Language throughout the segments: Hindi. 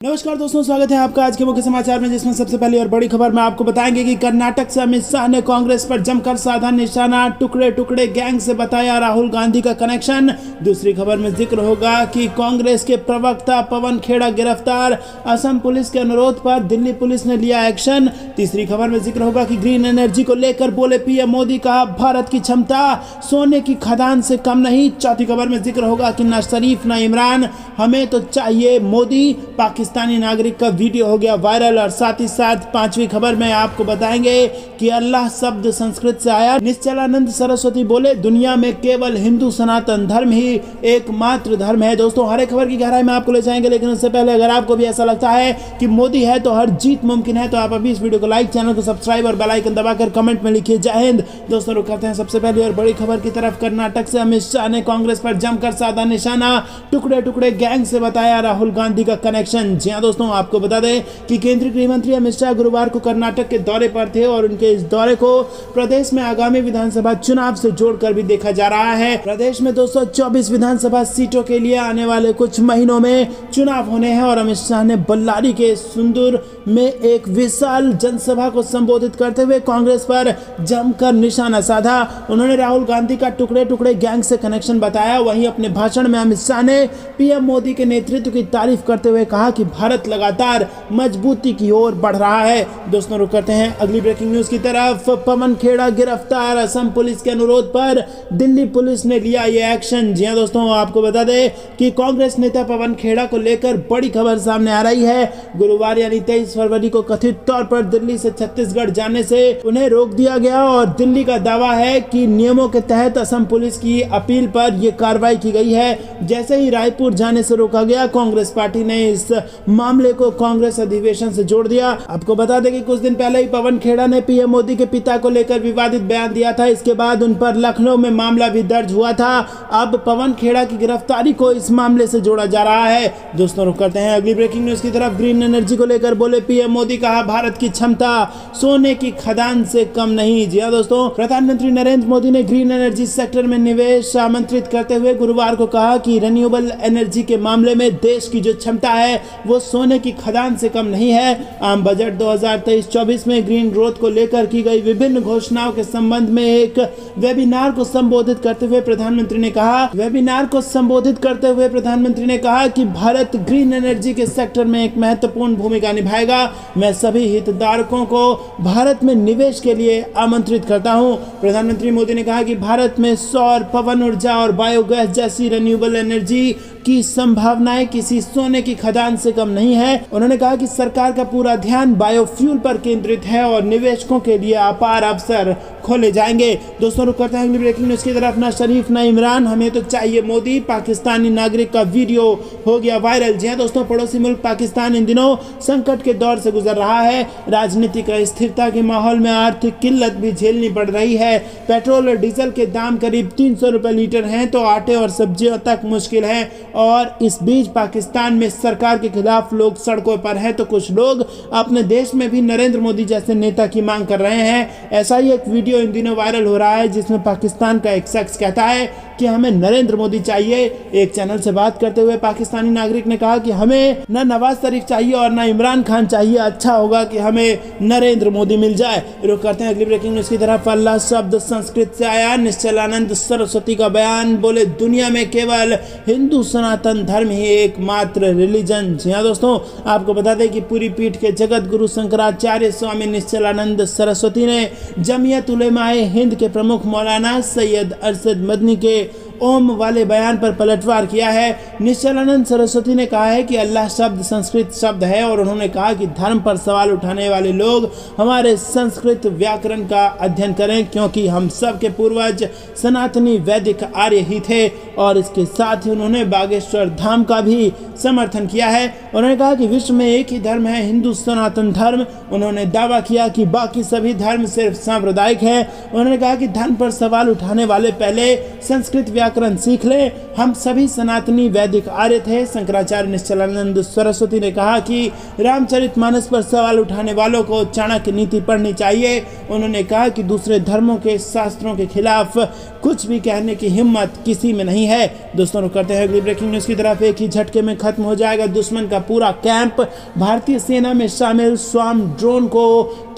नमस्कार दोस्तों, स्वागत है आपका आज के मुख्य समाचार में, जिसमें सबसे पहली और बड़ी खबर में आपको बताएंगे कि कर्नाटक से अमित शाह ने कांग्रेस पर जमकर साधा निशाना, टुकड़े टुकड़े गैंग से बताया राहुल गांधी का कनेक्शन। दूसरी खबर में जिक्र होगा कि कांग्रेस के प्रवक्ता पवन खेड़ा गिरफ्तार, असम पुलिस के अनुरोध पर दिल्ली पुलिस ने लिया एक्शन। तीसरी खबर में जिक्र होगा कि ग्रीन एनर्जी को लेकर बोले पीएम मोदी, कहा भारत की क्षमता सोने की खदान से कम नहीं। चौथी खबर में जिक्र होगा कि न शरीफ न इमरान, हमें तो चाहिए मोदी। पाकिस्तानी नागरिक का वीडियो हो गया वायरल। और साथ ही साथ पांचवी खबर में आपको बताएंगे कि अल्लाह शब्द संस्कृत से आया। निश्चलानंद सरस्वती बोले दुनिया में केवल हिंदू सनातन धर्म ही एकमात्र धर्म है। दोस्तों, हर एक खबर की गहराई में आपको ले जाएंगे, लेकिन उससे पहले अगर आपको भी ऐसा लगता है कि मोदी है तो हर जीत मुमकिन है, तो आप अभी इस वीडियो को लाइक, चैनल को सब्सक्राइब और बेल आइकन दबाकर कमेंट में लिखिए जय हिंद। दोस्तों, रुक करते हैं सबसे पहले और बड़ी खबर की तरफ। कर्नाटक से अमित शाह ने कांग्रेस पर जमकर साधा निशाना, टुकड़े टुकड़े गैंग से बताया राहुल गांधी का कनेक्शन। जी हां दोस्तों, आपको बता दें कि केंद्रीय गृह मंत्री अमित शाह गुरुवार को कर्नाटक के दौरे पर थे और उनके इस दौरे को प्रदेश में आगामी विधानसभा चुनाव से जोड़कर भी देखा जा रहा है। प्रदेश में 224 विधानसभा सीटों के लिए आने वाले कुछ महीनों में चुनाव होने हैं और अमित शाह ने बल्लारी के सुंदर में एक विशाल जनसभा को संबोधित करते हुए कांग्रेस पर जमकर निशाना साधा। उन्होंने राहुल गांधी का टुकड़े टुकड़े गैंग से कनेक्शन बताया। वहीं अपने भाषण में अमित शाह ने पीएम मोदी के नेतृत्व की तारीफ करते हुए कहा कि भारत लगातार मजबूती की ओर बढ़ रहा है। दोस्तों, रुक करते हैं अगली ब्रेकिंग न्यूज की तरफ। पवन खेड़ा गिरफ्तार, असम पुलिस के अनुरोध पर दिल्ली पुलिस ने लिया ये एक्शन। जी हां दोस्तों, आपको बता दें कि कांग्रेस नेता पवन खेड़ा को लेकर बड़ी खबर सामने आ रही है। गुरुवार यानी 23 फरवरी को कथित तौर पर दिल्ली से छत्तीसगढ़ जाने से उन्हें रोक दिया गया और दिल्ली का दावा है कि नियमों के तहत असम पुलिस की अपील पर यह कार्रवाई की गई है। जैसे ही रायपुर जाने से रोका गया, कांग्रेस पार्टी ने इस मामले को कांग्रेस अधिवेशन से जोड़ दिया। आपको बता दें कि कुछ दिन पहले ही पवन खेड़ा ने पीएम मोदी के पिता को लेकर विवादित बयान दिया था। इसके बाद उन पर लखनऊ में मामला भी दर्ज हुआ था। अब पवन खेड़ा की गिरफ्तारी को इस मामले से जोड़ा जा रहा है। दोस्तों, रुक करते हैं अगली ब्रेकिंग न्यूज की तरफ। ग्रीन एनर्जी को लेकर बोले पीएम मोदी, कहा भारत की क्षमता सोने की खदान से कम नहीं। जी हां दोस्तों, प्रधानमंत्री नरेंद्र मोदी ने ग्रीन एनर्जी सेक्टर में निवेश आमंत्रित करते हुए गुरुवार को कहा कि रिन्यूएबल एनर्जी के मामले में देश की जो क्षमता है वो सोने की खदान से कम नहीं है। आम बजट 2023-24 में ग्रीन ग्रोथ को लेकर की गई विभिन्न घोषणाओं के संबंध में एक वेबिनार को संबोधित करते हुए प्रधानमंत्री ने कहा कि भारत ग्रीन एनर्जी के सेक्टर में एक महत्वपूर्ण भूमिका निभाएगा। मैं सभी हितधारकों को भारत में निवेश के लिए आमंत्रित करता हूं। प्रधानमंत्री मोदी ने कहा कि भारत में सौर, पवन ऊर्जा और बायोगैस जैसी रिन्यूएबल एनर्जी की संभावनाएं किसी सोने की खदान से कम नहीं है। उन्होंने कहा कि सरकार का पूरा ध्यान बायोफ्यूल पर केंद्रित है और निवेशकों के लिए अपार अवसर खोले जाएंगे। दोस्तों, रुक करते हैं अगली ब्रेकिंग न्यूज की तरफ। न शरीफ न इमरान, हमें तो चाहिए मोदी। पाकिस्तानी नागरिक का वीडियो हो गया वायरल। जी हां दोस्तों, पड़ोसी मुल्क पाकिस्तान इन दिनों संकट के दौर से गुजर रहा है। राजनीतिक अस्थिरता के माहौल में आर्थिक किल्लत भी झेलनी पड़ रही है। पेट्रोल और डीजल के दाम करीब 300 रुपए लीटर हैं, तो आटे और सब्जियों तक मुश्किल है। और इस बीच पाकिस्तान में सरकार के खिलाफ लोग सड़कों पर हैं, तो कुछ लोग अपने देश में भी नरेंद्र मोदी जैसे नेता की मांग कर रहे हैं। ऐसा ही एक वीडियो इन दिनों वायरल हो रहा है, जिसमें पाकिस्तान का एक शख्स कहता है कि हमें नरेंद्र मोदी चाहिए। एक चैनल से बात करते हुए पाकिस्तानी नागरिक ने कहा कि हमें न नवाज शरीफ चाहिए और न इमरान खान चाहिए, अच्छा होगा कि हमें नरेंद्र मोदी मिल जाए। रुक करते हैं अगली ब्रेकिंग न्यूज की तरफ। अल्लाह शब्द संस्कृत से आया, निश्चलानंद सरस्वती का बयान। बोले दुनिया में केवल हिंदू सनातन धर्म ही एकमात्र रिलीजन। जी हां दोस्तों, आपको बता दें कि पूरी पीठ के जगत गुरु शंकराचार्य स्वामी निश्चलानंद सरस्वती ने जमीयत उलेमाए हिंद के प्रमुख मौलाना सैयद अरशद मदनी के ओम वाले बयान पर पलटवार किया है। निश्चलानंद सरस्वती ने कहा है कि अल्लाह शब्द संस्कृत शब्द है और उन्होंने कहा कि धर्म पर सवाल उठाने वाले लोग हमारे संस्कृत व्याकरण का अध्ययन करें, क्योंकि हम सब के पूर्वज सनातनी वैदिक आर्य ही थे। और इसके साथ ही उन्होंने बागेश्वर धाम का भी समर्थन किया है। उन्होंने कहा कि विश्व में एक ही धर्म है, हिंदू सनातन धर्म। उन्होंने दावा किया कि बाकी सभी धर्म सिर्फ सांप्रदायिक है। उन्होंने कहा कि धर्म पर सवाल उठाने वाले पहले संस्कृत व्याकरण सीख ले, हम सभी सनातनी वैदिक आर्य थे। शंकराचार्य निश्चलानंद सरस्वती ने कहा कि रामचरितमानस पर सवाल उठाने वालों को चाणक्य नीति पढ़नी चाहिए। उन्होंने कहा कि दूसरे धर्मों के शास्त्रों के खिलाफ कुछ भी कहने की हिम्मत किसी में नहीं है। दोस्तों रुक करते हैं अगली ब्रेकिंग न्यूज की तरफ। एक ही झटके में खत्म हो जाएगा दुश्मन का पूरा कैंप। भारतीय सेना में शामिल स्वार्म ड्रोन को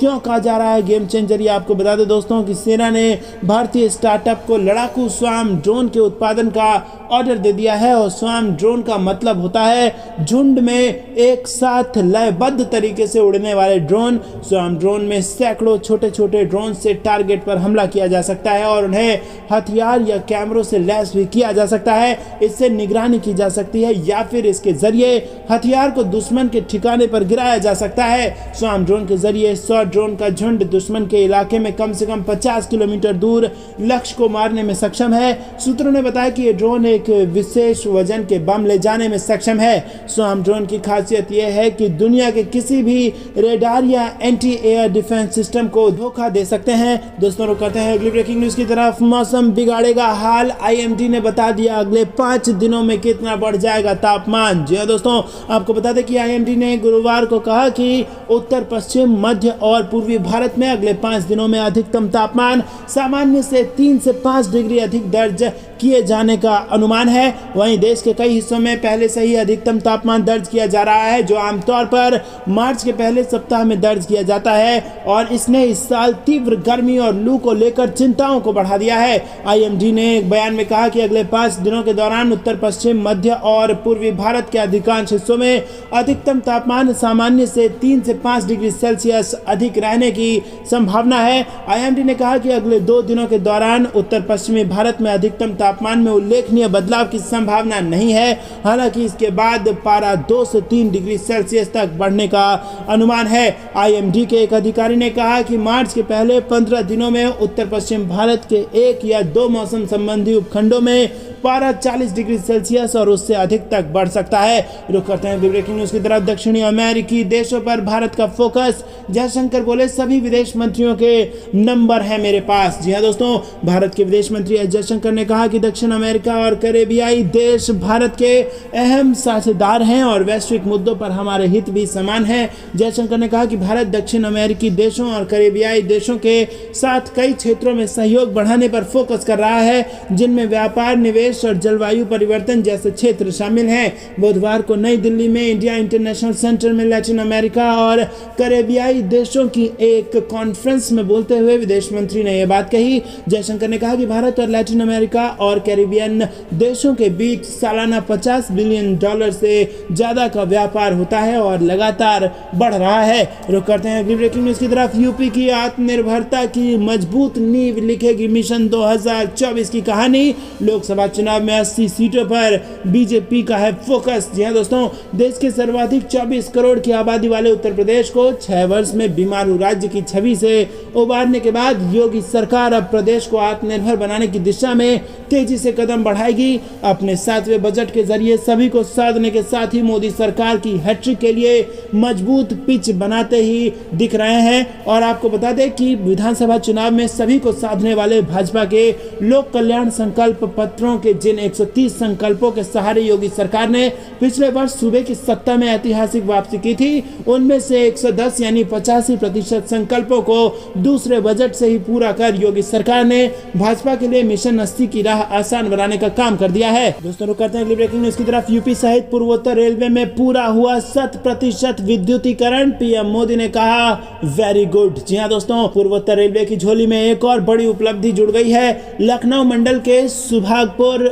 क्यों कहा जा रहा है गेम चेंजर, ये आपको बता दें दोस्तों कि सेना ने भारतीय स्टार्टअप को लड़ाकू स्वार्म ड्रोन के उत्पादन का ऑर्डर दे दिया है। और स्वार्म ड्रोन का मतलब होता है झुंड में एक साथ लयबद्ध तरीके से उड़ने वाले ड्रोन। स्वार्म ड्रोन में सैकड़ों छोटे छोटे ड्रोन से टारगेट पर हमला किया जा सकता है और उन्हें हथियार या कैमरों से लैस भी किया जा सकता है। इससे निगरानी की जा सकती है या फिर इसके जरिए हथियार को दुश्मन के ठिकाने पर गिराया जा सकता है। स्वार्म ड्रोन के जरिए 100 ड्रोन का झुंड दुश्मन के इलाके में कम से कम 50 किलोमीटर दूर लक्ष्य को मारने में सक्षम है। सूत्रों ने बताया कि ये ड्रोन एक विशेष वजन के बम ले जाने में सक्षम है। स्वार्म ड्रोन की खासियत यह है कि दुनिया के किसी भी रेडार या एंटी एयर डिफेंस सिस्टम को धोखा दे सकते हैं। दोस्तों रुक करते हैं अगली ब्रेकिंग न्यूज की तरफ। मौसम बिगाड़ेगा हाल, आईएमडी ने बता दिया अगले 5 दिनों में कितना बढ़ जाएगा तापमान। जी हाँ दोस्तों, आपको बता दें कि आईएमडी ने गुरुवार को कहा कि उत्तर पश्चिम मध्य और पूर्वी भारत में अगले 5 दिनों में अधिकतम तापमान सामान्य से 3 से 5 डिग्री अधिक दर्ज किए जाने का अनुमान है। वहीं देश के कई हिस्सों में पहले से ही अधिकतम तापमान दर्ज किया जा रहा है, जो आमतौर पर मार्च के पहले सप्ताह में दर्ज किया जाता है और इसने इस साल तीव्र गर्मी और लू को लेकर चिंताओं को बढ़ा दिया है। आईएमडी ने एक बयान में कहा कि अगले 5 दिनों के दौरान उत्तर पश्चिम मध्य और पूर्वी भारत के अधिकांश हिस्सों में अधिकतम तापमान सामान्य से 3 से 5 डिग्री सेल्सियस अधिक रहने की संभावना है। आईएमडी ने कहा कि अगले 2 दिनों के दौरान उत्तर पश्चिमी भारत में अधिकतम तापमान में उल्लेखनीय बदलाव की संभावना नहीं है। हालांकि इसके बाद पारा 2 से 3 डिग्री सेल्सियस तक बढ़ने का अनुमान है। आईएमडी के एक अधिकारी ने कहा कि मार्च के पहले 15 दिनों में उत्तर पश्चिम भारत के 1 या 2 मौसम संबंधी उपखंडों में पारा 40 डिग्री सेल्सियस और उससे अधिक तक बढ़ सकता है। रुक करते हैं ब्रेकिंग न्यूज की तरफ। दक्षिणी अमेरिकी देशों पर भारत का फोकस, जयशंकर बोले सभी विदेश मंत्रियों के नंबर है मेरे पास। जी हाँ दोस्तों, भारत के विदेश मंत्री एस जयशंकर ने कहा कि दक्षिण अमेरिका और कैरेबियाई देश भारत के अहम साझेदार हैं और वैश्विक मुद्दों पर हमारे हित भी समान है। जयशंकर ने कहा कि भारत दक्षिण अमेरिकी देशों और कैरेबियाई देशों के साथ कई क्षेत्रों में सहयोग बढ़ाने पर फोकस कर रहा है, जिनमें व्यापार, निवेश और जलवायु परिवर्तन जैसे क्षेत्र शामिल हैं। बुधवार को नई दिल्ली में इंडिया इंटरनेशनल सेंटर में लैटिन अमेरिका और कैरेबियाई देशों की एक कॉन्फ्रेंस में बोलते हुए विदेश मंत्री ने यह बात कही। जयशंकर ने कहा कि भारत और लैटिन अमेरिका और कैरेबियन देशों के बीच सालाना $50 बिलियन से ज्यादा का व्यापार होता है और लगातार बढ़ रहा है। रुक करते हैं अगली ब्रेकिंग न्यूज की तरफ। यूपी की आत्मनिर्भरता की मजबूत नींव लिखेगी मिशन 2024 की कहानी। लोकसभा चुनाव में 80 सीटों पर बीजेपी का है फोकस। जी हां दोस्तों, देश के सर्वाधिक 24 करोड़ की आबादी वाले उत्तर प्रदेश को 6 वर्ष में बीमारू राज्य की छवि से उबारने के बाद योगी सरकार अब प्रदेश को आत्मनिर्भर बनाने की दिशा में तेजी से कदम बढ़ाएगी। अपने 7वें बजट के जरिए सभी को साधने के साथ ही मोदी सरकार की हैट्रिक के लिए मजबूत पिच बनाते ही दिख रहे हैं। और आपको बता दें कि विधानसभा चुनाव में सभी को साधने वाले भाजपा के लोक कल्याण संकल्प पत्रों के जिन 130 संकल्पों के सहारे योगी सरकार ने पिछले वर्ष सूबे की सत्ता में ऐतिहासिक वापसी की थी, उनमें से 110 यानी 85% संकल्पों को दूसरे बजट से ही पूरा कर योगी सरकार ने भाजपा के लिए मिशन 80 की राह आसान बनाने का काम कर दिया है। दोस्तों रुक करते हैं अगली ब्रेकिंग न्यूज की तरफ। यूपी सहित पूर्वोत्तर रेलवे में पूरा हुआ 100% विद्युतीकरण, पीएम मोदी ने कहा वेरी गुड। जी हाँ दोस्तों, पूर्वोत्तर रेलवे की झोली में एक और बड़ी उपलब्धि जुड़ गई है। लखनऊ मंडल के सुभागपुर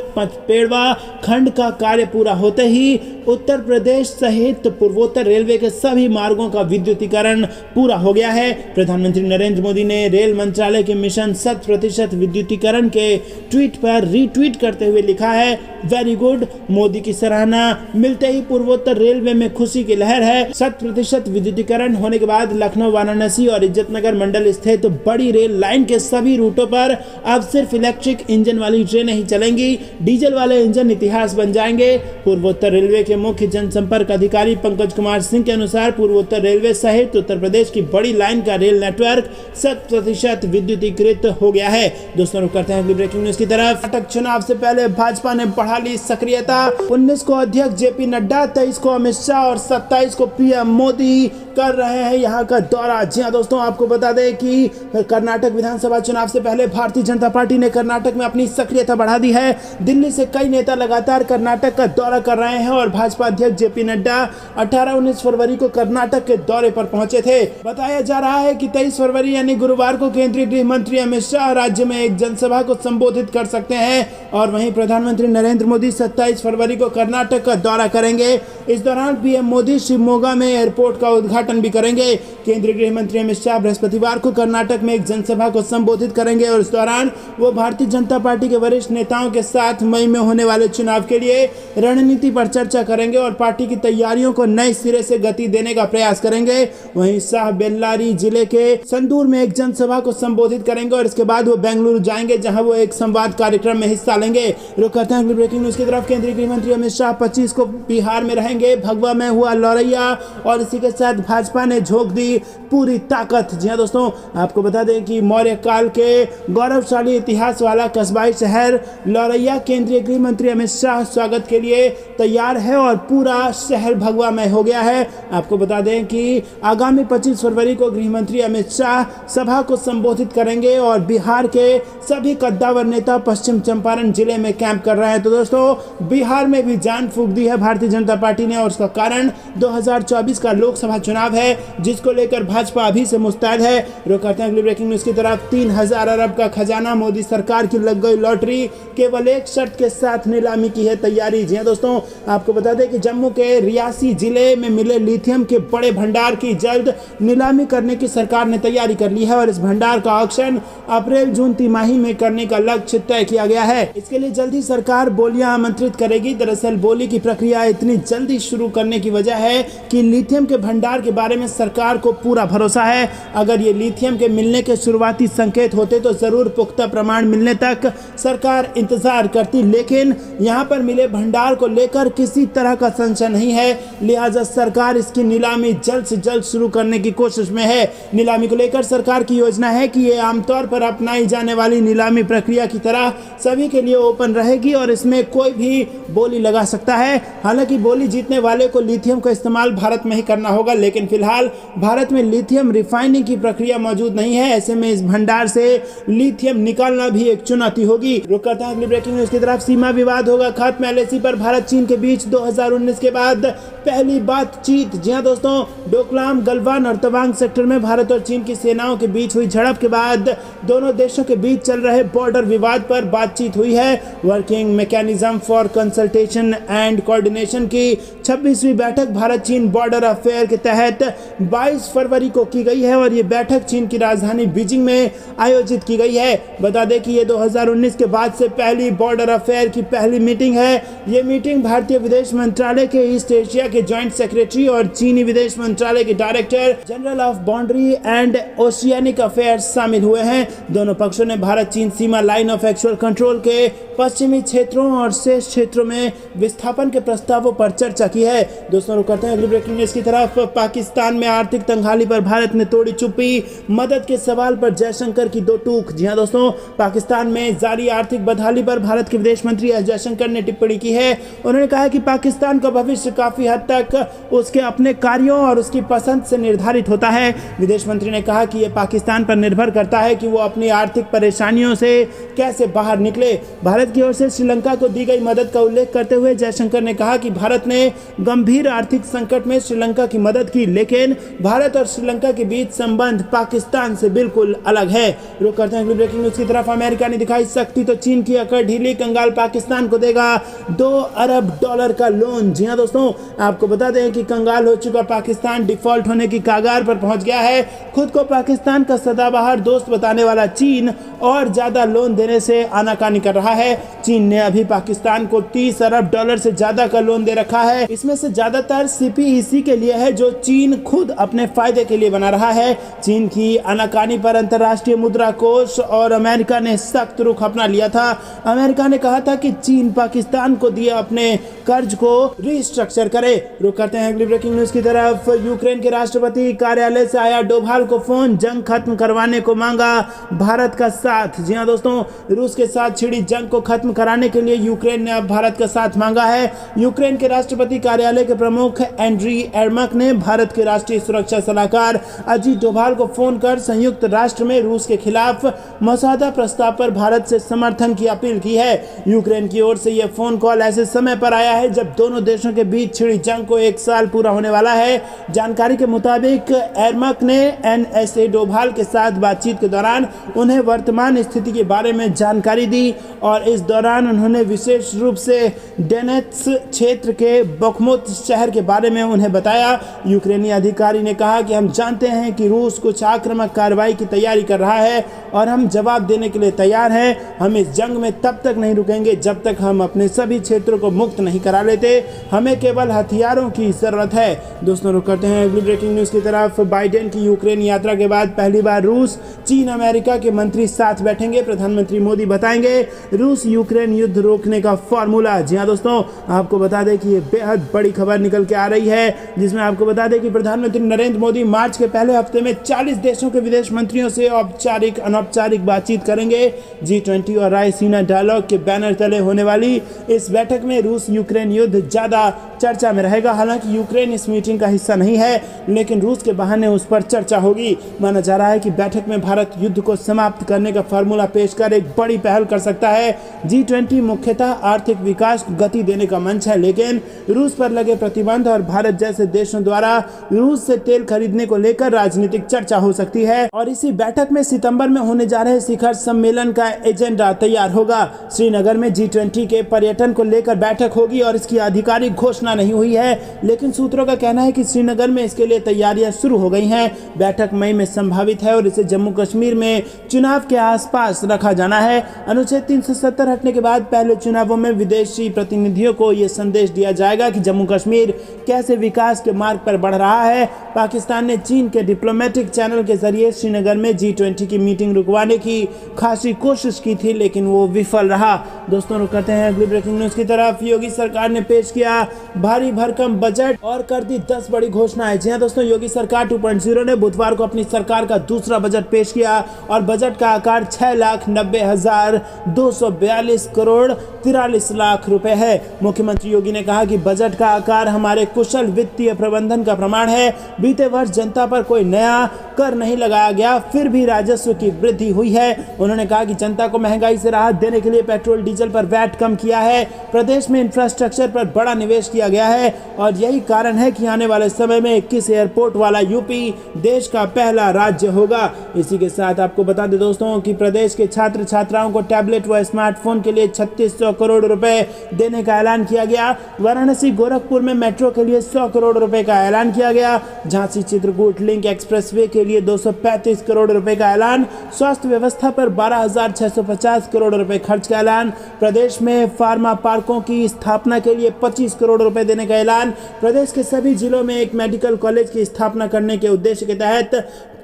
पेड़वा खंड का कार्य पूरा होते ही उत्तर प्रदेश सहित पूर्वोत्तर रेलवे के सभी मार्गों का विद्युतीकरण पूरा हो गया है। प्रधानमंत्री नरेंद्र मोदी ने रेल मंत्रालय के मिशन 100% विद्युतीकरण के ट्वीट पर रीट्वीट करते हुए लिखा है वेरी गुड। मोदी की सराहना मिलते ही पूर्वोत्तर रेलवे में खुशी की लहर है। 100% विद्युतीकरण होने के बाद लखनऊ, वाराणसी और इज्जतनगर मंडल स्थित बड़ी रेल लाइन के सभी रूटों पर अब सिर्फ इलेक्ट्रिक इंजन वाली ट्रेनें ही चलेंगी, डीजल वाले इंजन इतिहास बन जाएंगे। पूर्वोत्तर रेलवे के मुख्य जनसंपर्क अधिकारी पंकज कुमार सिंह के अनुसार पूर्वोत्तर रेलवे सहित उत्तर प्रदेश की बड़ी लाइन का रेल नेटवर्क 100% विद्युतीकृत हो गया है। दोस्तों रुक करते हैं अगली ब्रेकिंग न्यूज की तरफ। कर्नाटक चुनाव से पहले भाजपा ने बढ़ा ली सक्रियता। 19 को अध्यक्ष जेपी नड्डा, 23 को अमित शाह और 27 को पीएम मोदी कर रहे हैं यहाँ का दौरा। जी हाँ दोस्तों, आपको बता दें कि कर्नाटक विधानसभा चुनाव से पहले भारतीय जनता पार्टी ने कर्नाटक में अपनी सक्रियता बढ़ा दी है। दिल्ली से कई नेता लगातार कर्नाटक का दौरा कर रहे हैं और भाजपा अध्यक्ष जेपी नड्डा 18-19 फरवरी को कर्नाटक के दौरे पर पहुंचे थे। बताया जा रहा है कि 23 फरवरी यानी गुरुवार को केंद्रीय गृह मंत्री अमित शाह राज्य में एक जनसभा को संबोधित कर सकते हैं और वहीं प्रधानमंत्री नरेंद्र मोदी 27 फरवरी को कर्नाटक का दौरा करेंगे। इस दौरान पीएम मोदी शिवमोगा में एयरपोर्ट का उद्घाटन भी करेंगे। केंद्रीय गृह मंत्री अमित शाह बृहस्पतिवार को कर्नाटक में एक जनसभा को संबोधित करेंगे और इस दौरान वो भारतीय जनता पार्टी के वरिष्ठ नेताओं के साथ मई में होने वाले चुनाव के लिए रणनीति पर चर्चा करेंगे और पार्टी की तैयारियों को नए सिरे से गति देने का प्रयास करेंगे। वहीं शाह बेल्लारी जिले के संदूर में एक जनसभा को संबोधित करेंगे और इसके बाद वो बेंगलुरु जाएंगे, जहां वो एक संवाद कार्यक्रम में हिस्सा लेंगे। रुक करते हैं ब्रेकिंग न्यूज की तरफ। केंद्रीय गृह मंत्री अमित शाह 25 को बिहार में रहेंगे। भगवा में हुआ लौरैया और इसी के साथ भाजपा ने झोंक दी पूरी ताकत। जी हाँ दोस्तों, आपको बता दें कि मौर्य काल के गौरवशाली इतिहास वाला कस्बाई शहर लौरैया केंद्रीय गृह मंत्री अमित शाह स्वागत के लिए तैयार है और पूरा शहर भगवा में हो गया है। आपको बता दें कि आगामी 25 फरवरी को गृह मंत्री अमित शाह सभा को संबोधित करेंगे और बिहार के सभी कद्दावर नेता पश्चिम चंपारण जिले में कैंप कर रहे हैं। तो दोस्तों, बिहार में भी जान फूंक दी है भारतीय जनता पार्टी ने और उसका कारण 2024 का लोकसभा चुनाव है, जिसको लेकर भाजपा अभी से मुस्तैद है। रुक करते हैं अगली ब्रेकिंग न्यूज की तरफ। 3000 अरब का खजाना, मोदी सरकार की लग गई लॉटरी, केवल एक शर्त के साथ नीलामी की है तैयारी। जी हाँ दोस्तों, आपको बता दें कि जम्मू के रियासी जिले में मिले लिथियम के बड़े भंडार की जल्द नीलामी करने की सरकार ने तैयारी कर ली है और इस भंडार का ऑक्शन अप्रैल-जून तिमाही में करने का लक्ष्य तय किया गया है। इसके लिए जल्दी सरकार बोलियां आमंत्रित करेगी। दरअसल बोली की प्रक्रिया इतनी जल्दी शुरू करने की वजह है कि लिथियम के भंडार के बारे में सरकार को पूरा भरोसा है। अगर ये लिथियम के मिलने के शुरुआती संकेत होते तो जरूर पुख्ता प्रमाण मिलने तक सरकार इंतजार करती, लेकिन यहाँ पर मिले भंडार को लेकर किसी तरह का संशय नहीं है, लिहाजा सरकार इसकी नीलामी जल्द से जल्द शुरू करने की कोशिश में है। नीलामी को लेकर सरकार की योजना है कि ये आमतौर पर अपनाई जाने वाली नीलामी प्रक्रिया की तरह सभी के लिए ओपन रहेगी और इसमें कोई भी बोली लगा सकता है। हालांकि बोली जीतने वाले को लिथियम का इस्तेमाल भारत में ही करना होगा, लेकिन फिलहाल भारत में लिथियम रिफाइनिंग की प्रक्रिया मौजूद नहीं है। ऐसे में इस भंडार से लिथियम निकालना भी एक चुनौती होगी। रुक करते हैं अगली ब्रेकिंग न्यूज की तरफ। सीमा विवाद होगा खत्म, एलएसी पर भारत चीन के बीच 2019 के बाद पहली बातचीत। जी हाँ दोस्तों, डोकलाम, गलवान और तवांग सेक्टर में भारत और चीन की सेनाओं के बीच हुई झड़प के बाद दोनों देशों के बीच चल रहे बॉर्डर विवाद पर बातचीत हुई है। Working mechanism for consultation and coordination की 26वीं बैठक भारत चीन बॉर्डर अफेयर के तहत 22 फरवरी को की गई है और ये बैठक चीन की राजधानी बीजिंग में आयोजित की गई है। बता दें कि ये 2019 के बाद से पहली बॉर्डर अफेयर की पहली मीटिंग है। ये मीटिंग भारतीय विदेश मंत्रालय के ईस्ट एशिया के जॉइंट सेक्रेटरी और चीनी विदेश मंत्रालय के director general of boundary and oceanic affairs शामिल हुए हैं। दोनों पक्षों ने भारत चीन सीमा लाइन ऑफ एक्चुअल कंट्रोल के पश्चिमी क्षेत्रों और शेष क्षेत्रों में विस्थापन के प्रस्तावों पर चर्चा की है। दोस्तों, रुक करते हैं अगली ब्रेकिंग न्यूज की तरफ। पाकिस्तान में आर्थिक तंगहाली पर भारत ने तोड़ी चुप्पी, मदद के सवाल पर जयशंकर की दो टूक। जी हाँ दोस्तों, पाकिस्तान में जारी आर्थिक बदहाली पर भारत के विदेश मंत्री एस जयशंकर ने टिप्पणी की है। उन्होंने कहा कि पाकिस्तान का भविष्य काफी हद तक उसके अपने कार्यों और उसकी पसंद से निर्धारित होता है। विदेश मंत्री ने कहा कि यह पाकिस्तान पर निर्भर करता है कि वो अपनी आर्थिक परेशानियों से कैसे बाहर निकले। भारत की ओर से श्रीलंका को दी गई मदद का उल्लेख करते हुए जयशंकर ने कहा कि भारत ने गंभीर आर्थिक संकट में श्रीलंका की मदद की, लेकिन भारत और श्रीलंका के बीच संबंध पाकिस्तान से बिल्कुल अलग है। रुक करते हैं ब्रेकिंग न्यूज की तरफ। अमेरिका ने दिखाई सख्ती तो चीन की अकड़ ढीली, कंगाल पाकिस्तान को देगा $2 अरब का लोन। जी हाँ दोस्तों, आपको बता दें कि कंगाल हो चुका पाकिस्तान डिफॉल्ट होने की कगार पर पहुंच गया है। खुद को पाकिस्तान का सदाबहार दोस्त बताने वाला चीन और ज्यादा लोन देने से आनाकानी कर रहा है। चीन ने अभी पाकिस्तान को $30 अरब से ज्यादा का लोन दे रखा है। इसमें से ज्यादातर सीपीईसी के लिए है, जो चीन खुद अपने फायदे के लिए बना रहा है। चीन की आनाकानी पर अंतर्राष्ट्रीय मुद्रा कोष और अमेरिका ने सख्त रुख अपना लिया था। अमेरिका ने कहा था कि चीन पाकिस्तान को दिए अपने कर्ज को रिस्ट्रक्चर करे। रुक करते हैं अगली ब्रेकिंग न्यूज की तरफ। यूक्रेन के राष्ट्रपति कार्यालय से आया डोभाल को फोन, जंग खत्म करवाने को मांगा भारत का साथ। जी हाँ दोस्तों, रूस के साथ छिड़ी जंग को खत्म कराने के लिए यूक्रेन ने अब भारत का साथ मांगा है। यूक्रेन के राष्ट्रपति कार्यालय के प्रमुख एंड्री एर्मक ने भारत के राष्ट्रीय सुरक्षा सलाहकार अजीत डोभाल को फोन कर संयुक्त राष्ट्र में रूस के खिलाफ मसौदा प्रस्ताव पर भारत से समर्थन की अपील की है। यूक्रेन की ओर से यह फोन कॉल ऐसे समय पर आया है जब दोनों देशों के बीच छिड़ी जंग को 1 साल पूरा होने वाला है। जानकारी के मुताबिक एर्मक ने एनएसए डोभाल के साथ बातचीत के दौरान उन्हें वर्तमान स्थिति के बारे में जानकारी दी और इस दौरान उन्होंने विशेष रूप से डोनेत्स्क क्षेत्र के बखमुत शहर के बारे में उन्हें बताया। यूक्रेनी अधिकारी ने कहा कि हम जानते हैं कि रूस कुछ आक्रामक कार्रवाई की तैयारी कर रहा है और हम जवाब देने के लिए तैयार हैं। हम इस जंग में तब तक नहीं रुकेंगे जब तक हम अपने सभी क्षेत्रों को मुक्त नहीं करा लेते। हमें केवल हथियारों की जरूरत है। दोस्तों रुक करते हैं अगली ब्रेकिंग न्यूज की तरफ। बाइडेन की यूक्रेन यात्रा के बाद पहली बार रूस, चीन, अमेरिका के मंत्री साथ बैठेंगे। प्रधानमंत्री मोदी बताएंगे रूस यूक्रेन युद्ध रोकने का फॉर्मूला। जी हाँ दोस्तों, आपको बता दें कि ये बेहद बड़ी खबर निकल के आ रही है, जिसमें आपको बता दें कि प्रधानमंत्री नरेंद्र मोदी मार्च के पहले हफ्ते में 40 देशों के विदेश मंत्रियों से औपचारिक अनौपचारिक बातचीत करेंगे। G20 और रायसीना डायलॉग के बैनर तले होने वाली इस बैठक में रूस यूक्रेन युद्ध ज्यादा चर्चा में रहेगा। हालांकि यूक्रेन इस मीटिंग का हिस्सा नहीं है, लेकिन रूस के बहाने उस पर चर्चा होगी। माना जा रहा है कि बैठक में भारत युद्ध को समाप्त करने का फॉर्मूला पेश कर एक बड़ी पहल कर सकता है। G20 मुख्यतः आर्थिक विकास को गति देने का मंच है, लेकिन रूस पर लगे प्रतिबंध और भारत जैसे देशों द्वारा रूस से तेल खरीदने को लेकर राजनीतिक चर्चा हो सकती है। और इसी बैठक में सितंबर में होने जा रहे शिखर सम्मेलन का एजेंडा तैयार होगा। श्रीनगर में G20 के पर्यटन को लेकर बैठक होगी और इसकी आधिकारिक घोषणा नहीं हुई है, लेकिन सूत्रों का कहना है कि श्रीनगर में इसके लिए तैयारियां शुरू हो गई हैं। बैठक मई में संभावित है और इसे जम्मू कश्मीर में चुनाव के आसपास रखा जाना है। अनुच्छेद 370 हटने के बाद पहले चुनावों में विदेशी प्रतिनिधियों को यह संदेश दिया जाएगा कि जम्मू कश्मीर कैसे विकास के मार्ग पर बढ़ रहा है। पाकिस्तान ने चीन के डिप्लोमेटिक चैनल के जरिए श्रीनगर में G20 की मीटिंग रुकवाने की खासी कोशिश की थी, लेकिन वो विफल रहा। दोस्तों रुक करते हैं अगली ब्रेकिंग न्यूज की तरफ। योगी सरकार ने पेश किया भारी भरकम बजट और कर दी 10 बड़ी घोषणाएं। जी हां दोस्तों, योगी सरकार 2.0 ने बुधवार को अपनी सरकार का दूसरा बजट पेश किया और बजट का आकार 6,90,242 करोड़ 43 लाख रुपए है। मुख्यमंत्री योगी ने कहा कि बजट का आकार हमारे कुशल वित्तीय प्रबंधन का प्रमाण है। बीते वर्ष जनता पर कोई नया कर नहीं लगाया गया, फिर भी राजस्व की वृद्धि हुई है। उन्होंने कहा कि जनता को महंगाई से राहत देने के लिए पेट्रोल डीजल पर वैट कम किया है। प्रदेश में इंफ्रास्ट्रक्चर पर बड़ा निवेश किया गया है और यही कारण है कि आने वाले समय में 21 एयरपोर्ट वाला यूपी देश का पहला राज्य होगा। इसी के साथ आपको बता दें दोस्तों कि प्रदेश के छात्र छात्राओं को टैबलेट व स्मार्टफोन के लिए 3600 करोड़ रुपए देने का ऐलान किया गया। वाराणसी गोरखपुर में मेट्रो के लिए 100 करोड़ रुपए का ऐलान किया गया। झांसी चित्रकूट लिंक एक्सप्रेसवे के लिए 235 करोड़ रुपए का ऐलान। स्वास्थ्य व्यवस्था पर 12,650 करोड़ रुपए खर्च का ऐलान। प्रदेश में फार्मा पार्कों की स्थापना के लिए 25 करोड़ रुपए देने का ऐलान। प्रदेश के सभी जिलों में एक मेडिकल कॉलेज की स्थापना करने के उद्देश्य के तहत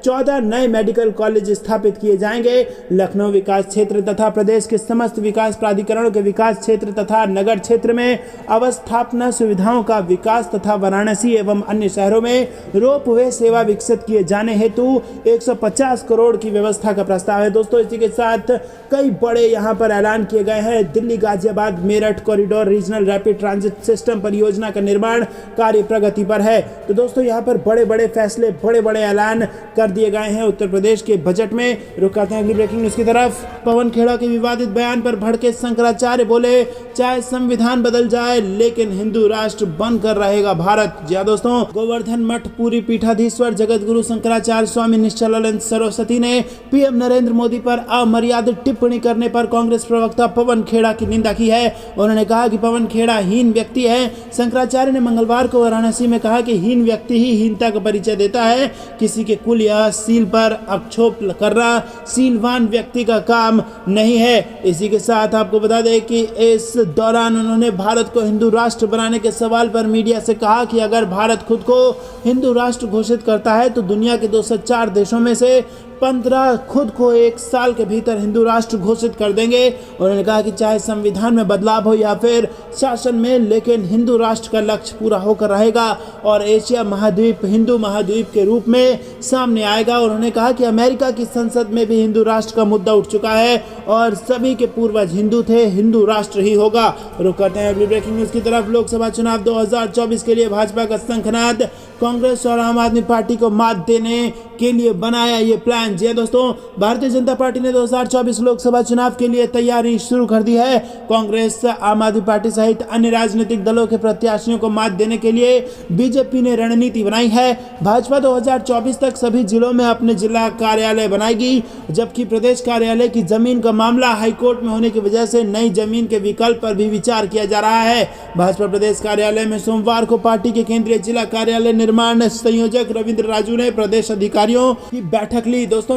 14 नए मेडिकल कॉलेज स्थापित किए जाएंगे। लखनऊ विकास क्षेत्र तथा प्रदेश के समस्त विकास प्राधिकरणों के विकास क्षेत्र तथा नगर क्षेत्र में अवस्थापना सुविधाओं का विकास तथा वाराणसी एवं अन्य शहरों में रोपवे सेवा विकसित किए जाने हेतु 150 करोड़ की व्यवस्था का प्रस्ताव है। दोस्तों इसी के साथ कई बड़े यहाँ पर ऐलान किए गए हैं। Delhi Ghaziabad Meerut corridor regional rapid transit system परियोजना का निर्माण कार्य प्रगति पर है। तो दोस्तों यहाँ पर बड़े बड़े फैसले, बड़े बड़े ऐलान कर दिए गए हैं उत्तर प्रदेश के बजट में। रुक करते हैं अगली ब्रेकिंग न्यूज की तरफ। पवन खेड़ा के विवादित बयान पर भड़के शंकराचार्य बोले, चाहे संविधान बदल जाए लेकिन हिंदू राष्ट्र बनकर रहेगा भारत। जी हां दोस्तों, गोवर्धन मठ पूरी पीठाधीश्वर जगत गुरु शंकराचार्य स्वामी निश्चलानंद सरस्वती ने पीएम नरेंद्र मोदी पर अमर्यादित टिप्पणी करने पर कांग्रेस प्रवक्ता पवन खेड़ा की निंदा की है। उन्होंने कहा कि पवन खेड़ा हीन व्यक्ति है। शंकराचार्य ने मंगलवार को वाराणसी में कहा कि हीन व्यक्ति ही हीनता का परिचय देता है। किसी के कुल या सील पर आक्षेप करना सीलवान व्यक्ति का काम नहीं है। इसी के साथ आपको बता दें कि इस दौरान उन्होंने भारत को हिंदू राष्ट्र बनाने के सवाल पर मीडिया से कहा कि अगर भारत खुद को हिंदू राष्ट्र घोषित करता है तो दुनिया के 204 देशों में से 15 खुद को 1 साल के भीतर हिंदू राष्ट्र घोषित कर देंगे। उन्होंने कहा कि चाहे संविधान में बदलाव हो या फिर शासन में, लेकिन हिंदू राष्ट्र का लक्ष्य पूरा होकर रहेगा और एशिया महाद्वीप हिंदू महाद्वीप के रूप में सामने आएगा। उन्होंने कहा कि अमेरिका की संसद में भी हिंदू राष्ट्र का मुद्दा उठ चुका है और सभी के पूर्वज हिंदू थे, हिंदू राष्ट्र ही होगा। रुक करते हैं अगली ब्रेकिंग न्यूज की तरफ। लोकसभा चुनाव 2024 के लिए भाजपा का शंखनाद, कांग्रेस और आम आदमी पार्टी को मात देने के लिए बनाया ये प्लान। जी दोस्तों, भारतीय जनता पार्टी ने 2024 लोकसभा चुनाव के लिए तैयारी शुरू कर दी है। कांग्रेस, आम आदमी पार्टी सहित अन्य राजनीतिक दलों के प्रत्याशियों को मात देने के लिए बीजेपी ने रणनीति बनाई है। भाजपा 2024 तक सभी जिलों में अपने जिला कार्यालय बनाएगी, जबकि प्रदेश कार्यालय की जमीन का मामला हाईकोर्ट में होने की वजह से नई जमीन के विकल्प पर भी विचार किया जा रहा है। भाजपा प्रदेश कार्यालय में सोमवार को पार्टी के केंद्रीय जिला कार्यालय निर्माण संयोजक रविंद्र राजू ने प्रदेश अधिकारियों की बैठक ली। दोस्तों,